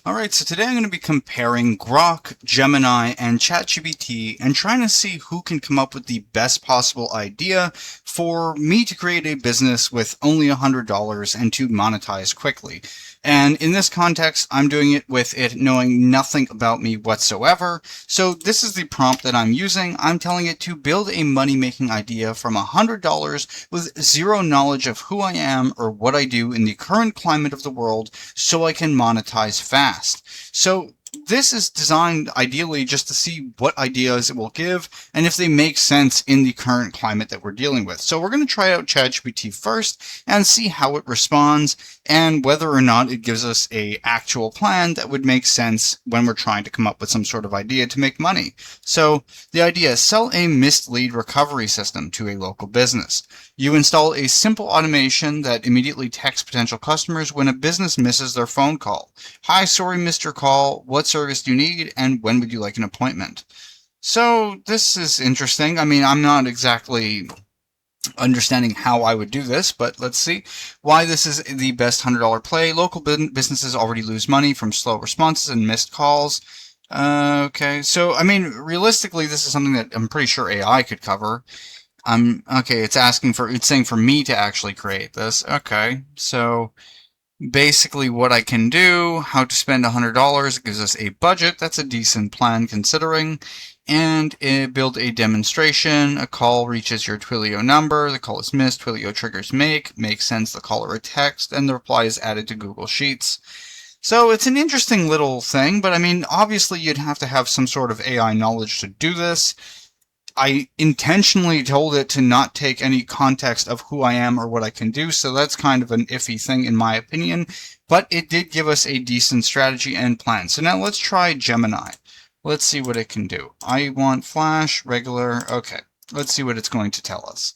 Alright, so today I'm going to be comparing Grok, Gemini, and ChatGPT and trying to see who can come up with the best possible idea for me to create a business with only $100 and to monetize quickly. And in this context, I'm doing it with it knowing nothing about me whatsoever. So this is the prompt that I'm using. I'm telling it to build a money-making idea from $100 with zero knowledge of who I am or what I do in the current climate of the world so I can monetize fast. So this is designed ideally just to see what ideas it will give and if they make sense in the current climate that we're dealing with. So we're going to try out ChatGPT first and see how it responds and whether or not it gives us an actual plan that would make sense when we're trying to come up with some sort of idea to make money. So the idea is sell a missed lead recovery system to a local business. You install a simple automation that immediately texts potential customers when a business misses their phone call. Hi, sorry, missed your call. What service do you need, and when would you like an appointment? So this is interesting. I mean, I'm not exactly understanding how I would do this, but let's see why this is the best $100 play. Local businesses already lose money from slow responses and missed calls. Okay, so I mean, realistically, this is something that I'm pretty sure AI could cover. Okay, it's saying for me to actually create this. Okay, so basically what I can do, how to spend $100, it gives us a budget. That's a decent plan considering. And build a demonstration. A call reaches your Twilio number. The call is missed. Twilio triggers makes sense the caller a text, and the reply is added to Google Sheets. So it's an interesting little thing, but I mean, obviously you'd have to have some sort of AI knowledge to do this. I intentionally told it to not take any context of who I am or what I can do, so that's kind of an iffy thing in my opinion, but it did give us a decent strategy and plan. So now let's try Gemini. Let's see what it can do. I want Flash, regular, okay. Let's see what it's going to tell us.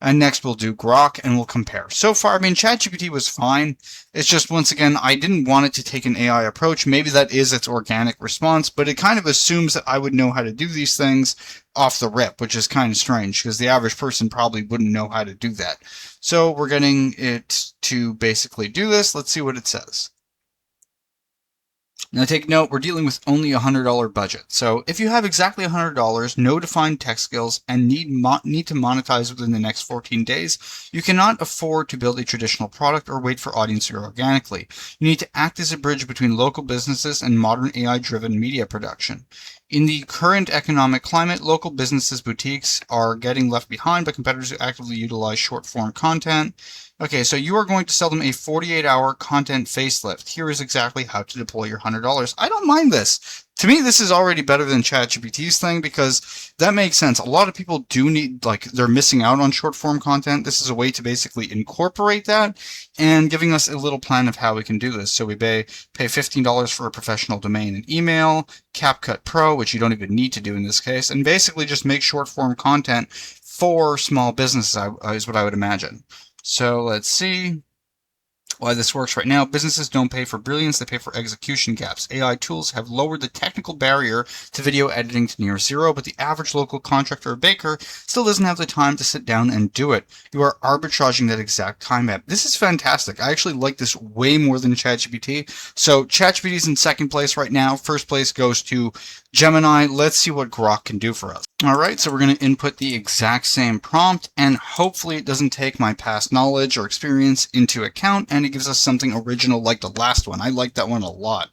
And next we'll do Grok and we'll compare. So far, I mean, ChatGPT was fine. It's just, once again, I didn't want it to take an AI approach. Maybe that is its organic response, but it kind of assumes that I would know how to do these things off the rip, which is kind of strange because the average person probably wouldn't know how to do that. So we're getting it to basically do this. Let's see what it says. Now take note, we're dealing with only a $100 budget. So if you have exactly $100, no defined tech skills, and need to monetize within the next 14 days, you cannot afford to build a traditional product or wait for audience to grow organically. You need to act as a bridge between local businesses and modern AI-driven media production. In the current economic climate, local businesses' boutiques are getting left behind by competitors who actively utilize short-form content. Okay, so you are going to sell them a 48-hour content facelift. Here is exactly how to deploy your $100. I don't mind this. To me, this is already better than ChatGPT's thing because that makes sense. A lot of people do need, like, they're missing out on short-form content. This is a way to basically incorporate that and giving us a little plan of how we can do this. So we pay $15 for a professional domain and email, CapCut Pro, which you don't even need to do in this case, and basically just make short-form content for small businesses, is what I would imagine. So let's see why this works right now. Businesses don't pay for brilliance, they pay for execution gaps. AI tools have lowered the technical barrier to video editing to near zero, but the average local contractor or baker still doesn't have the time to sit down and do it. You are arbitraging that exact time map. This is fantastic. I actually like this way more than ChatGPT. So ChatGPT is in second place right now. First place goes to Gemini. Let's see what Grok can do for us. Alright, so we're going to input the exact same prompt, and hopefully it doesn't take my past knowledge or experience into account, and it gives us something original like the last one. I like that one a lot.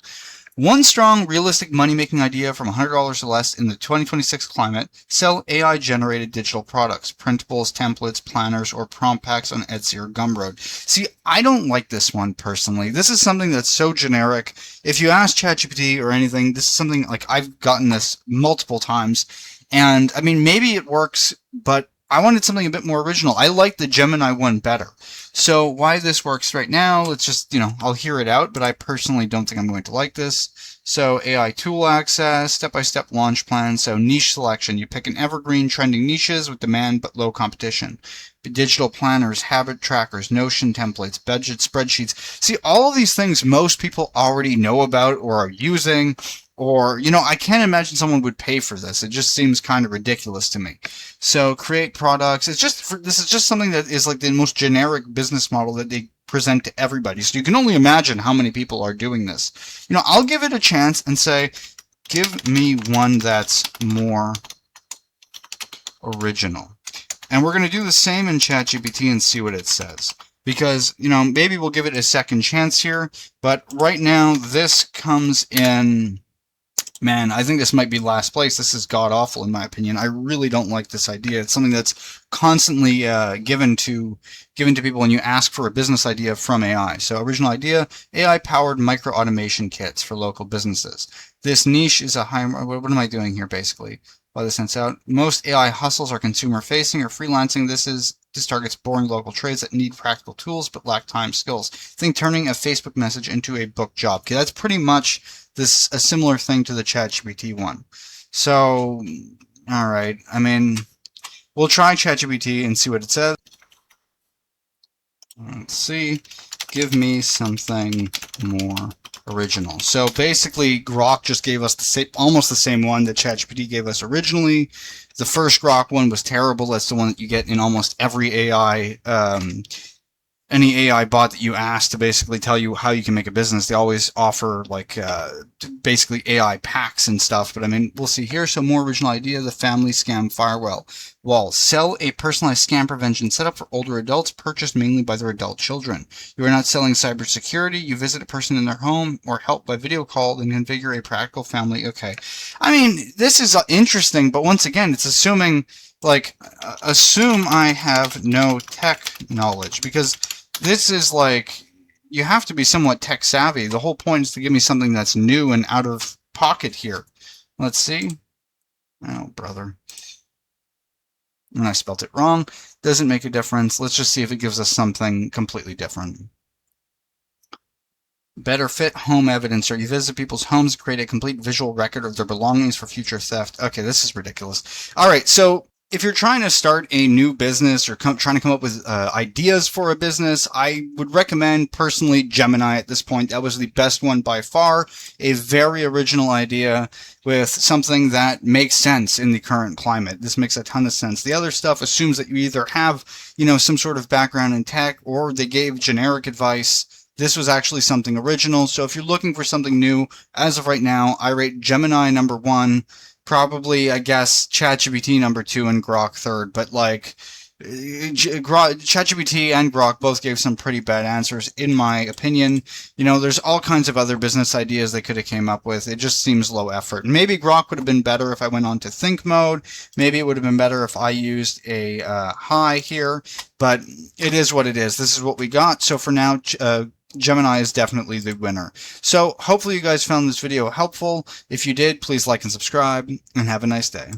One strong, realistic money-making idea from $100 or less in the 2026 climate: sell AI-generated digital products, printables, templates, planners, or prompt packs on Etsy or Gumroad. See, I don't like this one personally. This is something that's so generic. If you ask ChatGPT or anything, this is something like I've gotten this multiple times. And I mean, maybe it works, but I wanted something a bit more original. I like the Gemini one better. So why this works right now, let's just, I'll hear it out, but I personally don't think I'm going to like this. So AI tool access, step-by-step launch plan. So niche selection. You pick an evergreen trending niches with demand but low competition. Digital planners, habit trackers, Notion templates, budget spreadsheets. See, all of these things most people already know about or are using. Or, I can't imagine someone would pay for this. It just seems kind of ridiculous to me. So create products. This is just something that is like the most generic business model that they present to everybody. So you can only imagine how many people are doing this. I'll give it a chance and say, give me one that's more original. And we're going to do the same in ChatGPT and see what it says. Because, maybe we'll give it a second chance here. But right now, this comes in... Man, I think this might be last place. This is god-awful in my opinion. I really don't like this idea. It's something that's constantly given to people when you ask for a business idea from AI. So original idea, AI-powered micro-automation kits for local businesses. This niche is a high... What am I doing here, basically? By the sense out, most AI hustles are consumer-facing or freelancing. This targets boring local trades that need practical tools but lack time skills. Think turning a Facebook message into a book job. Okay, that's pretty much a similar thing to the ChatGPT one. So, all right. I mean, we'll try ChatGPT and see what it says. Let's see. Give me something more original. So basically, Grok just gave us almost the same one that ChatGPT gave us originally. The first Grok one was terrible. That's the one that you get in almost every AI, any AI bot that you ask to basically tell you how you can make a business. They always offer like basically AI packs and stuff. But I mean, we'll see here. So more original idea: the family scam firewall. Sell a personalized scam prevention setup for older adults, purchased mainly by their adult children. You are not selling cybersecurity. You visit a person in their home or help by video call and configure a practical family. Okay. I mean, this is interesting, but once again, it's assuming, assume I have no tech knowledge, because this is like, you have to be somewhat tech savvy. The whole point is to give me something that's new and out of pocket here. Let's see. Oh, brother. And I spelt it wrong. Doesn't make a difference. Let's just see if it gives us something completely different. Better fit home evidence. Or you visit people's homes and create a complete visual record of their belongings for future theft. Okay, this is ridiculous. All right, so if you're trying to start a new business or trying to come up with ideas for a business, I would recommend personally Gemini at this point. That was the best one by far. A very original idea with something that makes sense in the current climate. This makes a ton of sense. The other stuff assumes that you either have, some sort of background in tech, or they gave generic advice. This was actually something original. So if you're looking for something new, as of right now, I rate Gemini number 1. Probably, I guess, ChatGPT number 2 and Grok third, but ChatGPT and Grok both gave some pretty bad answers, in my opinion. There's all kinds of other business ideas they could have came up with. It just seems low effort. Maybe Grok would have been better if I went on to think mode. Maybe it would have been better if I used a high here, but it is what it is. This is what we got. So for now, Gemini is definitely the winner. So hopefully you guys found this video helpful. If you did, please like and subscribe, and have a nice day.